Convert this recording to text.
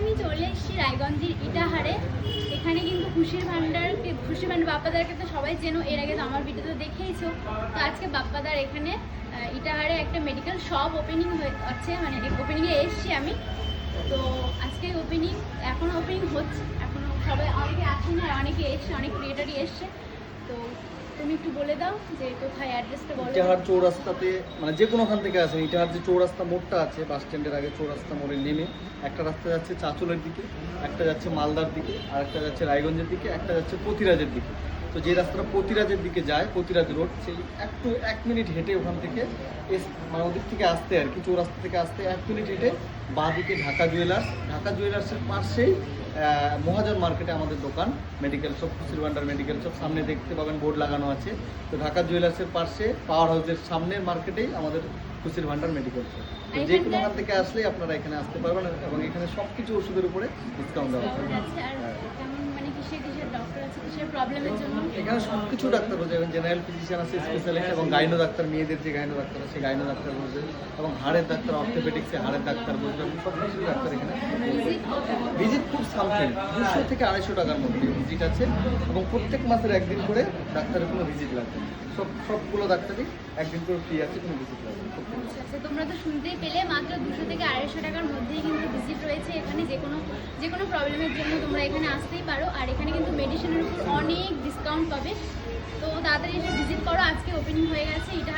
আমি চলে এসেছি রায়গঞ্জের ইটাহারে। এখানে কিন্তু খুশির ভান্ডার বাপ্পাদারকে তো সবাই চেনো, এর আগে তো আমার ভিডিওতে দেখেইছো। তো আজকে বাপ্পাদার এখানে ইটাহারে একটা মেডিকেল শপ ওপেনিং হচ্ছে, মানে ওপেনিংয়ে এসেছি আমি। তো আজকে ওপেনিং, এখনও ওপেনিং হচ্ছে, এখনও সবাই অনেকে আসেনি আর অনেকে এসছে, অনেক ক্রিয়েটারই এসছে। তো তুমি একটু বলে দাও যে কোথায়, অ্যাড্রেসটা বলো। ইটাহার চৌরাস্তাতে, মানে যে কোনোখান থেকে আসেন, ইটাহার যে চৌরাস্তা মোড়টা আছে, বাস স্ট্যান্ডের আগে চৌরাস্তা মোড়ে নেমে একটা রাস্তা যাচ্ছে চাঁচলের দিকে, একটা যাচ্ছে মালদার দিকে, আর একটা যাচ্ছে রায়গঞ্জের দিকে, একটা যাচ্ছে পতিরাজের দিকে। তো যে রাস্তাটা পতিরাজের দিকে যায়, পতিরাজ রোড, সেই একটু 1 মিনিট হেঁটে ওখান থেকে মানে ওদিক থেকে আসতে আর কি, চৌরাস্তা থেকে আসতে 1 মিনিট হেঁটে বাঁ দিকে ঢাকা জুয়েলার্সের পাশেই মহাজন মার্কেটে আমাদের দোকান, মেডিকেল শপ, খুশির ভান্ডার মেডিকেল শপ। সামনে দেখতে পাবেন বোর্ড লাগানো আছে। তো ঢাকা জুয়েলার্সের পাশে পাওয়ার হাউসের সামনের মার্কেটেই আমাদের খুশির ভান্ডার মেডিকেল শপ। যে কোনো ওখান থেকে আসলেই আপনারা এখানে আসতে পারবেন, এবং এখানে সব কিছু ওষুধের উপরে ডিসকাউন্ট দেওয়া হবে। এখানে সব কিছু ডাক্তার রয়েছে, এবং জেনারেল ফিজিশিয়ান আছে, স্পেশালিস্ট, এবং গাইনো ডাক্তার, মেয়েদের যে গাইনো ডাক্তার আছে গাইনো ডাক্তার বসবে, এবং হাড়ের ডাক্তার, অর্থোপেডিক্সে হাড়ের ডাক্তার বসবে, এবং সব কিছু ডাক্তার এখানে। ভিজিট খুব সামথিং 200 থেকে 250 টাকার মধ্যে ভিজিট আছে, এবং প্রত্যেক মাসের একদিন করে ডাক্তারের কোনো ভিজিট লাগবে। সবগুলো ডাক্তারই একদিন করে ফ্রি আছে, কোনো ভিজিট লাগবে। আচ্ছা, তোমরা তো শুনতেই পেলে, মাত্র 200 থেকে 250 টাকার মধ্যেই কিন্তু ভিজিট রয়েছে এখানে। যে কোনো প্রবলেমের জন্য তোমরা এখানে আসতেই পারো, আর এখানে কিন্তু মেডিসিনের উপর অনেক ডিসকাউন্ট পাবে। তো তাড়াতাড়ি এসে ভিজিট করো, আজকে ওপেনিং হয়ে গেছে এটা।